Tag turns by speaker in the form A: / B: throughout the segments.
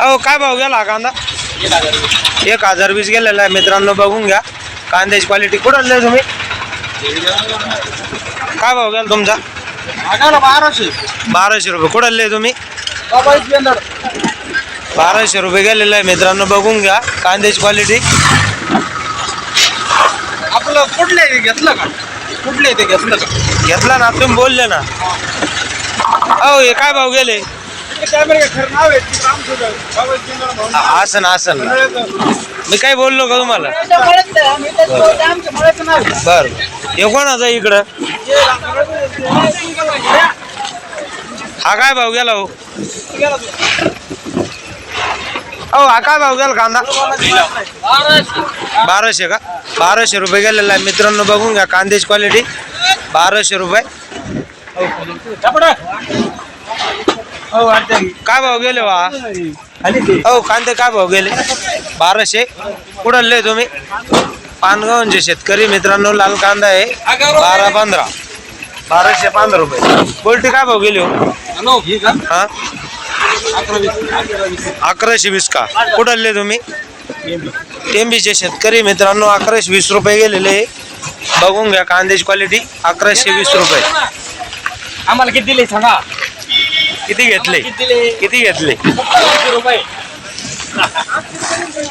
A: अहो काय भाव गेला कांदा? 1020 गेलेला आहे मित्रांनो, बघून घ्या कांद्याची क्वालिटी. कुठं आणले तुम्ही? काय भाव गेला तुमचा? 1200 रुपये. कुठं आणले तुम्ही? 1200 रुपये गेलेला आहे मित्रांनो, बघून घ्या कांद्याची क्वालिटी.
B: आपलं कुठले घेतलं का? कुठले ते घेतलं का?
A: घेतला ना तुम्ही, बोलले ना. अहो हे काय भाव गेले? आसन आसन मी काय बोललो का तुम्हाला? बर हे कोणाचा इकडं? हा काय भाव गेला हो? हा काय भाव गेला कांदा? 1200 का? 1200 रुपये गेलेला आहे मित्रांनो, बघून घ्या कांद्याची क्वालिटी. 1200 रुपये. काय भाव गेले वा? हो कांदे काय भाव गेले? 1200. कुठं आणले तुम्ही? पानगावचे शेतकरी मित्रांनो, लाल कांदा आहे 1215. 1215 रुपये. गोल्टी काय भाव गेली हो? हा 1120 का? कुठं आणले तुम्ही? टेंबीचे शेतकरी मित्रांनो, 1120 रुपये गेलेले. बघून घ्या कांद्याची क्वालिटी. 1120 रुपये.
B: आम्हाला किती दिले सांगा?
A: किती घेतले? किती घेतले?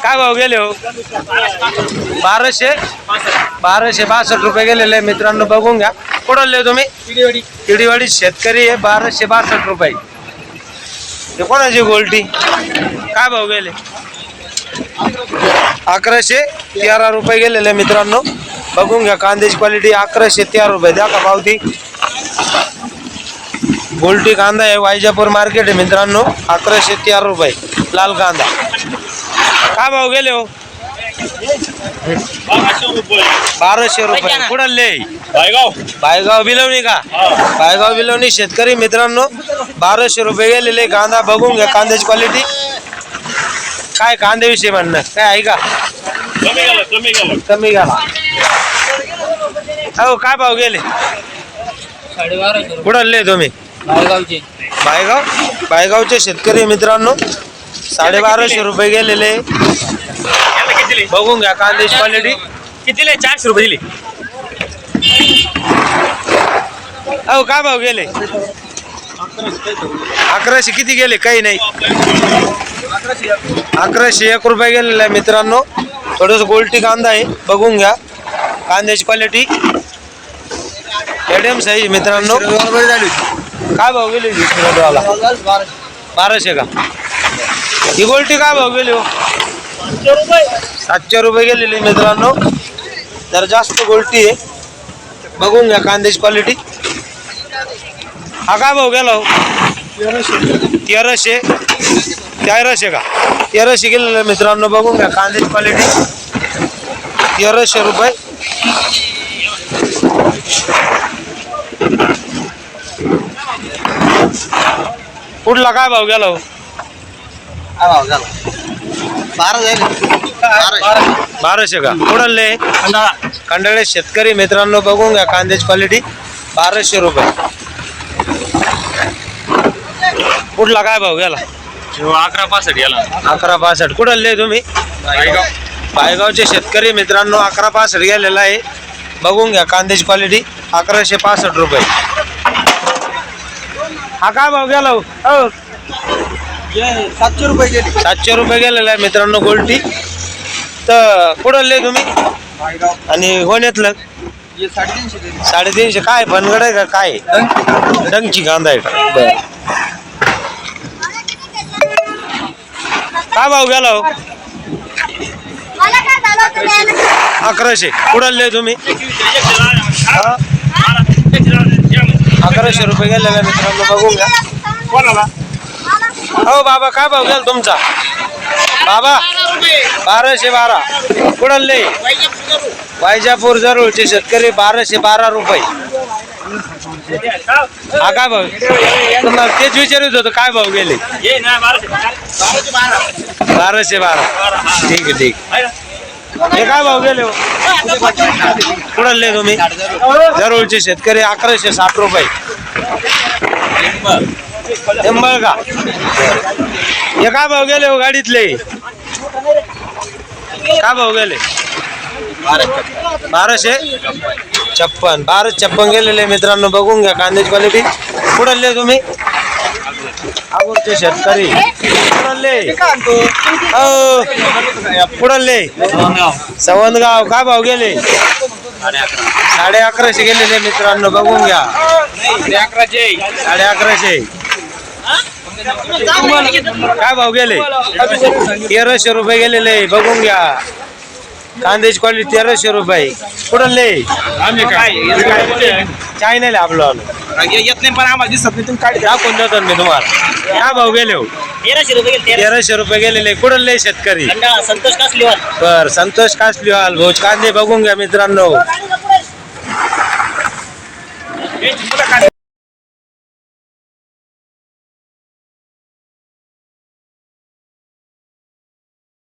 A: काय भाव गेले हो? 1262 रुपये गेलेले मित्रांनो, बघून घ्या. कुठं आणले तुम्ही? किडीवाडी शेतकरी आहे. 1262 रुपये. हे कोणाची गोल्टी? काय भाव गेले? 1113 रुपये गेलेले मित्रांनो, बघून घ्या कांद्याची क्वालिटी. 1113 रुपये. द्या का पावती? गोल्टी कांदा आहे, वायजापूर मार्केट आहे मित्रांनो. 1113 रुपये लाल कांदा. काय भाव गेले हो? 1200 रुपये. कुठं आणले? बायगाव बिलवणी का? बायगाव बिलवणी शेतकरी मित्रांनो, 1200 रुपये गेलेले कांदा. बघून घ्या कांद्याची क्वालिटी. काय कांद्याविषयी म्हणणं काय आहे का? कमी गेला. हो काय भाव गेले?
B: 1250.
A: कुठं आणले तुम्ही? बायगावचे शेतकरी मित्रांनो, 1250 रुपये गेलेले. बघून घ्या कांद्याची क्वालिटी.
B: किती दिले? 400 रुपये दिले.
A: अहो काय भाव गेले? 1100. किती गेले? काही नाही. 1101 रुपये गेलेला आहे मित्रांनो. थोडस गोल्टी कांदा आहे, बघून घ्या कांद्याची क्वालिटी. मीडियम साईज मित्रांनो. काय भाव गेले? 1200 का? ही गोल्टी काय भाव गेली हो? 700 रुपये गेलेली मित्रांनो. तर जास्त गोल्टी आहे, बघून घ्या कांद्याची क्वालिटी. हा काय भाव गेला हो? 1300. 1300 का? 1300 गेलेलं मित्रांनो, बघून घ्या कांद्याची क्वालिटी. 1300 रुपये. कुठला काय भाव गेला हो? 1200 का? कुठले? खंडाळे शेतकरी मित्रांनो, बघून घ्या कांद्याची क्वालिटी. 1200 रुपये. कुठला काय भाव गेला?
B: 1165 गेला.
A: 1165. कुठले तुम्ही? बायगावचे शेतकरी मित्रांनो, 1165 गेलेला आहे. बघून घ्या कांद्याची क्वालिटी. 1165 रुपये. हा काय भाव गेला हो?
B: 700 रुपये गेले.
A: 700 रुपये गेलेला आहे मित्रांनो गोल्टी. तर कुठले तुम्ही? आणि होण्यातलं 350. काय बनगड आहे का? काय डंगची कांदा आहे का? बरं. काय भाव गेला हो? 1100. कुठले तुम्ही? 1100 रुपये गेलेला मित्रांनो, बघून घ्या. हो बाबा काय भाव गेला तुमचा? बाबा 1212. कुठले? वायजापूर जरूरचे शेतकरी. 1212 रुपये. हा काय भाव? तुम्हाला तेच विचारित होतं काय भाव गेले? 1212. ठीक आहे ठीक. हे काय भाव गेले हो? कुठले तुम्ही? जरूरचे शेतकरी. 1160 रुपये. निंबळगा. हे काय भाव गेले हो गाडीतले? काय भाव गेले? 1256. 1256 गेलेले मित्रांनो, बघून घ्या कांद्याची क्वालिटी. कुठले तुम्ही? आवडते शेतकरी. कुठले? हो कुठले? सवंदगाव. काय भाव गेले? 1150 गेलेले मित्रांनो, बघून घ्या. 1150. काय भाव गेले? 1300 रुपये गेलेले, बघून घ्या. कांद्याची क्वालिटी 1300 रुपये. कुठले? चायनाला आपलं
B: येत नाही पण आम्हाला दिसत नाही तुम्ही काढ
A: दाखवून देतो मी तुम्हाला. काय भाव गेले हो? 1300 रुपये गेलेले. कुठले शेतकरी?
C: संतोष कासलीवाल.
A: बर, संतोष कासलीवाल भाऊ. कांदे बघून घ्या मित्रांनो.